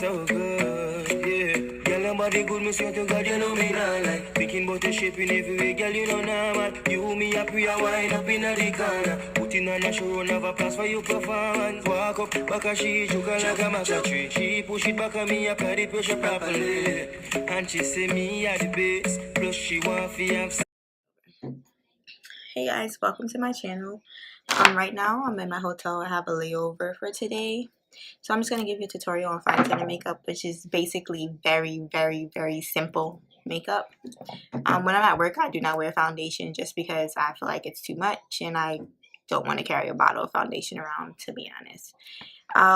so good, yeah. Girl, your body good, me swear to God, you know me not like. Thinking about your shape in every way, girl, you know normal. You, me up, we are wind up in the corner. Putting on a show, never pass for you performance. Walk up, back a she, choke her like a maca tree. She push it back on me, apply the pressure properly. And she say me at the base, plus she want to have. Hey guys, welcome to my channel. Right now I'm in my hotel. I have a layover for today. So I'm just going to give you a tutorial on fine tinted makeup, which is basically very simple makeup. When I'm at work, I do not wear foundation just because I feel like it's too much and I don't want to carry a bottle of foundation around, to be honest.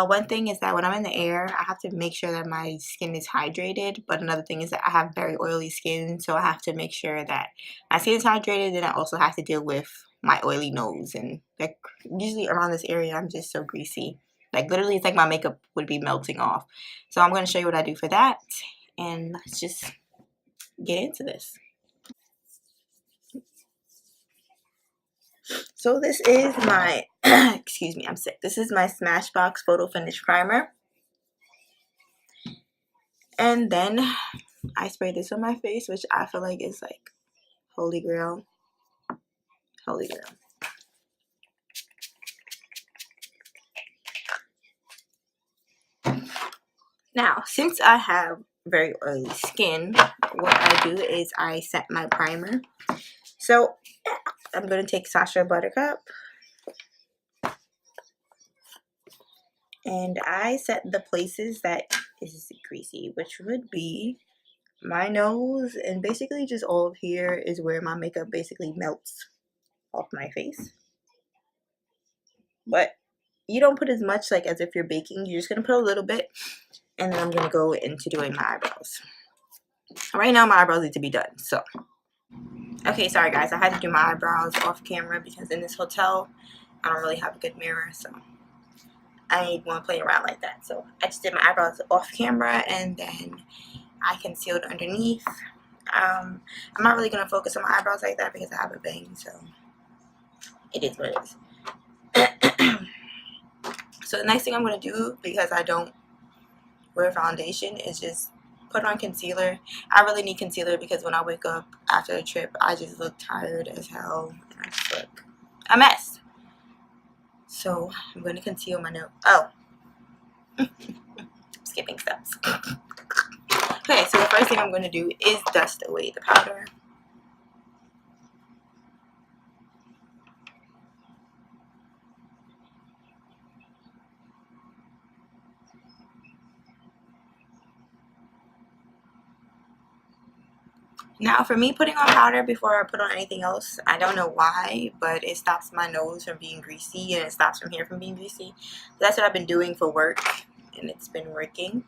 One thing is that when I'm in the air, I have to make sure that my skin is hydrated. But another thing is that I have very oily skin, so I have to make sure that my skin is hydrated. And I also have to deal with my oily nose. And like usually around this area, I'm just so greasy. Like literally, it's like my makeup would be melting off. So I'm going to show you what I do for that. And let's just get into this. So this is my, excuse me, I'm sick. This is my Smashbox Photo Finish Primer. And then I spray this on my face, which I feel like is like holy grail. Holy grail. Now, since I have very oily skin, what I do is I set my primer. So I'm going to take Sasha Buttercup. And I set the places that is greasy, which would be my nose. And basically just all of here is where my makeup basically melts off my face. But you don't put as much like as if you're baking. You're just going to put a little bit. And then I'm going to go into doing my eyebrows. Right now my eyebrows need to be done. So, okay, sorry guys. I had to do my eyebrows off camera because in this hotel, I don't really have a good mirror. So, I ain't want to play around like that. So, I just did my eyebrows off camera and then I concealed underneath. I'm not really going to focus on my eyebrows like that because I have a bang. So, it is what it is. So, the next thing I'm going to do, because I don't wear foundation, is just put on concealer. I really need concealer because when I wake up after the trip, I just look tired as hell. And I just look a mess. So, I'm going to conceal my nose. Oh. Skipping steps. Okay, so the first thing I'm going to do is dust away the powder. Now, for me, putting on powder before I put on anything else, I don't know why, but it stops my nose from being greasy and it stops from here from being greasy. That's what I've been doing for work, and it's been working.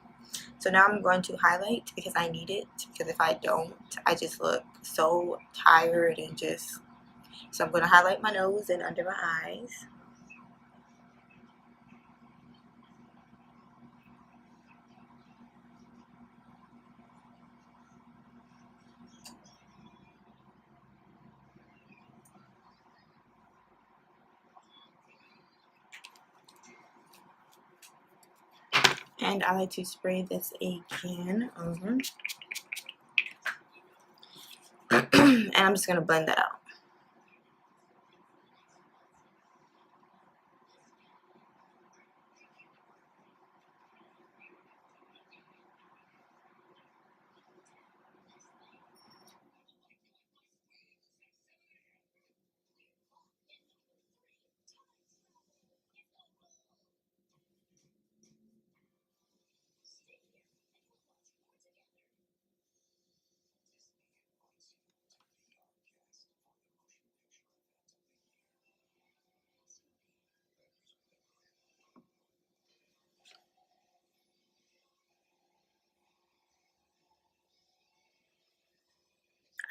So now I'm going to highlight because I need it, because if I don't, I just look so tired and just... So I'm going to highlight my nose and under my eyes. And I like to spray this again over. And I'm just going to blend that out.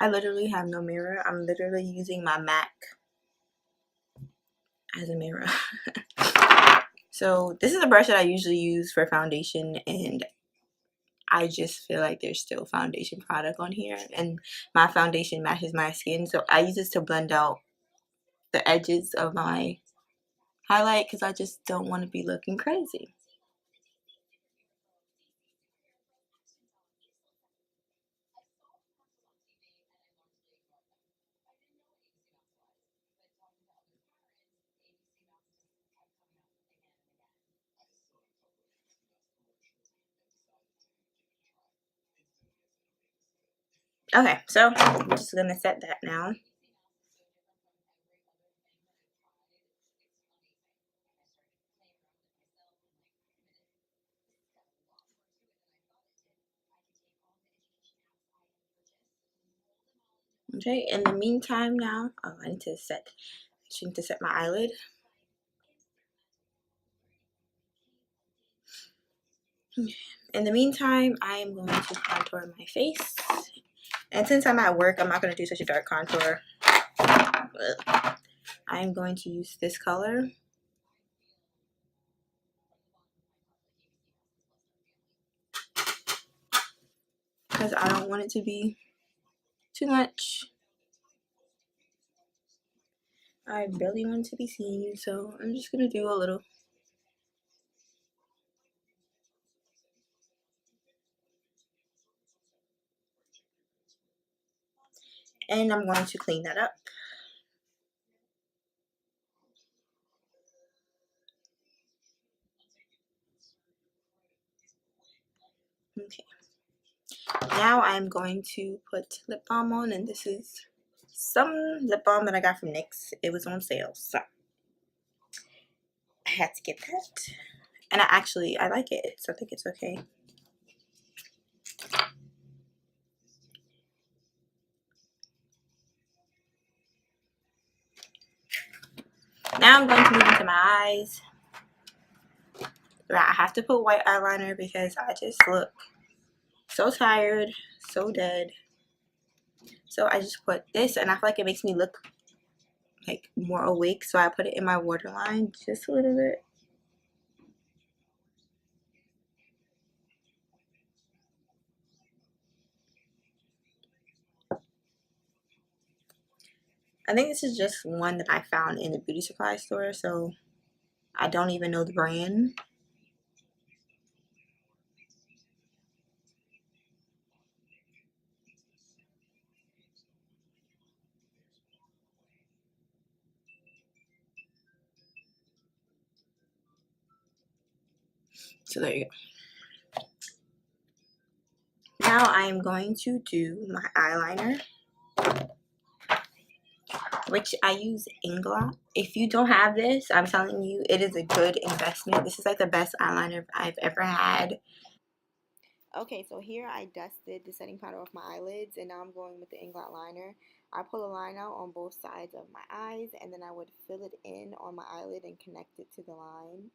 I literally have no mirror. I'm literally using my Mac as a mirror. So this is a brush that I usually use for foundation, and I just feel like there's still foundation product on here, and my foundation matches my skin, so I use this to blend out the edges of my highlight because I just don't want to be looking crazy. Okay, so I'm just gonna set that now. Okay, in the meantime now, I need to set my eyelid. In the meantime, I am going to contour my face. And since I'm at work, I'm not going to do such a dark contour. I'm going to use this color. Because I don't want it to be too much. I barely want it to be seen, so I'm just going to do a little. And I'm going to clean that up. Okay. Now I'm going to put lip balm on, and this is some lip balm that I got from NYX. It was on sale, so I had to get that. And I like it, so I think it's okay. Now I'm going to move into my eyes. I have to put white eyeliner because I just look so tired, so dead. So I just put this, and I feel like it makes me look like more awake. So I put it in my waterline just a little bit. I think this is just one that I found in the beauty supply store, so I don't even know the brand. So there you go. Now I'm going to do my eyeliner, which I use Inglot. If you don't have this, I'm telling you, it is a good investment. This is like the best eyeliner I've ever had. Okay, so here I dusted the setting powder off my eyelids, and now I'm going with the Inglot liner. I pull a line out on both sides of my eyes, and then I would fill it in on my eyelid and connect it to the line.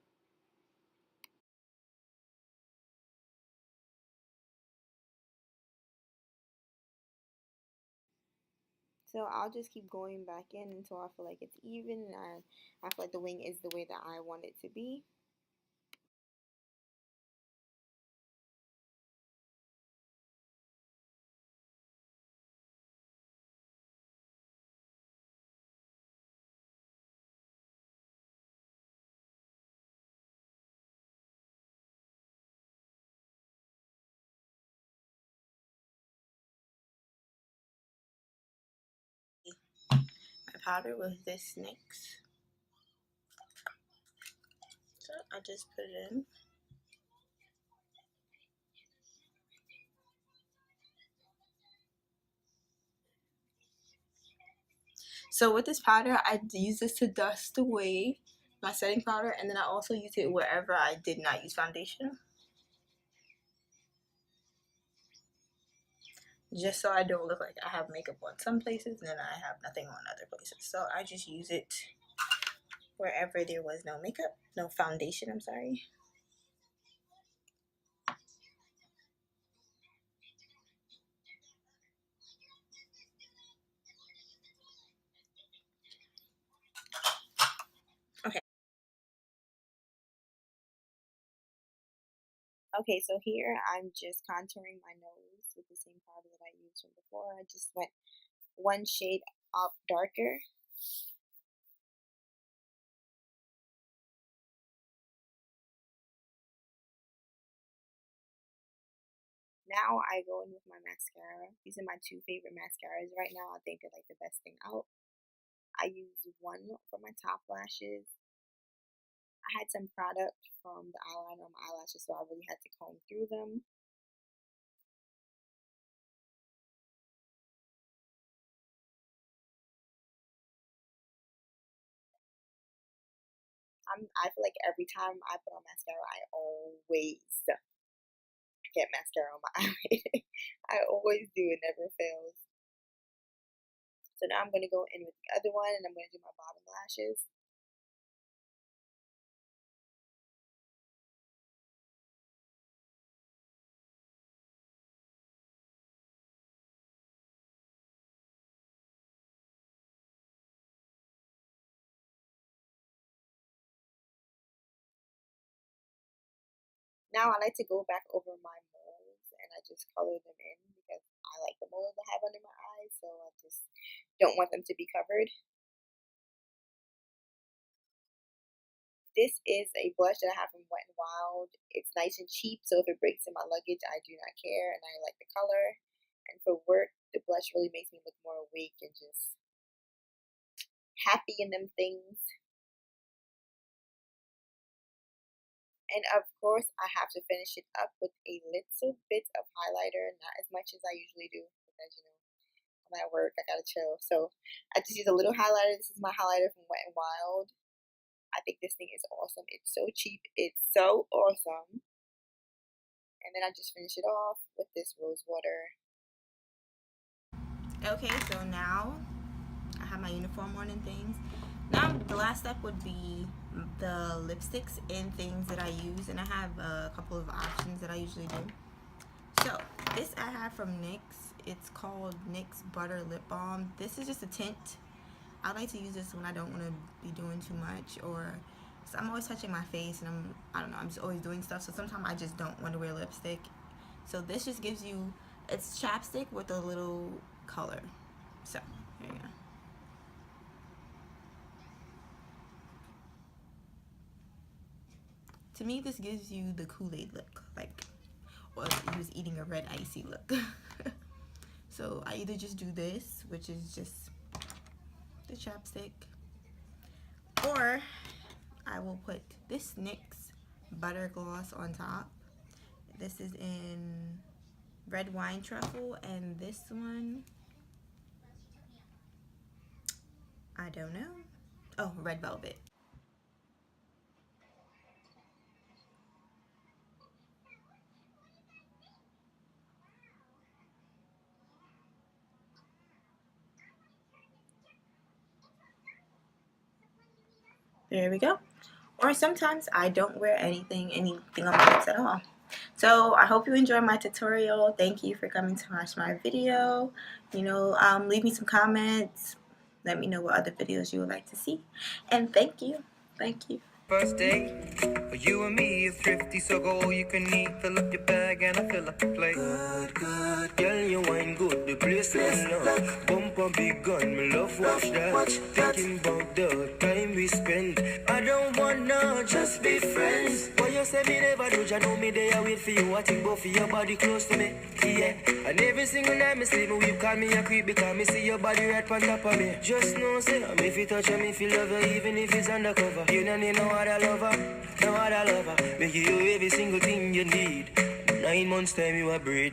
So I'll just keep going back in until I feel like it's even, and I feel like the wing is the way that I want it to be. My powder was this NYX, so I just put it in. So with this powder, I use this to dust away my setting powder, and then I also use it wherever I did not use foundation, just so I don't look like I have makeup on some places and then I have nothing on other places. So I just use it wherever there was no makeup, no foundation, I'm sorry. Okay. Okay, so here I'm just contouring my nose with the same powder that I used from before. I just went one shade up darker. Now I go in with my mascara. These are my two favorite mascaras right now. I think they're like the best thing out. I use one for my top lashes. I had some product from the eyeliner on my eyelashes, so I really had to comb through them. I feel like every time I put on mascara, I always get mascara on my eyelid. I always do, it never fails. So now I'm going to go in with the other one, and I'm going to do my bottom lashes. Now I like to go back over my moles and I just color them in because I like the moles I have under my eyes, so I just don't want them to be covered. This is a blush that I have from Wet n Wild. It's nice and cheap, so if it breaks in my luggage, I do not care, and I like the color. And for work, the blush really makes me look more awake and just happy in them things. And of course, I have to finish it up with a little bit of highlighter, not as much as I usually do, because you know, I'm at work, I gotta chill. So I just use a little highlighter. This is my highlighter from Wet n Wild. I think this thing is awesome. It's so cheap. It's so awesome. And then I just finish it off with this rose water. Okay, so now I have my uniform on and things. Now the last step would be the lipsticks and things that I use, and I have a couple of options that I usually do. So this I have from NYX. It's called NYX Butter Lip Balm. This is just a tint. I like to use this when I don't want to be doing too much, or so I'm always touching my face, and I don't know, I'm just always doing stuff, so sometimes I just don't want to wear lipstick. So this just gives you, it's chapstick with a little color. So here you go. To me, this gives you the Kool-Aid look, like, or you was eating a red icy look. So I either just do this, which is just the chapstick, or I will put this NYX butter gloss on top. This is in red wine truffle, and this one, I don't know. Oh, red velvet. There we go. Or sometimes I don't wear anything on my lips at all. So I hope you enjoyed my tutorial. Thank you for coming to watch my video. You know, leave me some comments. Let me know what other videos you would like to see. And thank you. Thank you. First day, for you and me is thrifty, so go all you can eat. Fill up your bag and I fill up the plate. Good, good, girl, you wine good, the place is love. Bump a big gun, me love watch that. Thinking about the time we spend. I don't wanna just be friends. But you say me never do, you know me there wait for you. I think both of your body close to me, yeah. And every single night me sleep, me call me a creep because me see your body right on top of me. Just know, say, if you touch me, feel love you, even if it's undercover. You don't need no other lover, no other lover. Make you every single thing you need. 9 months time you a breed.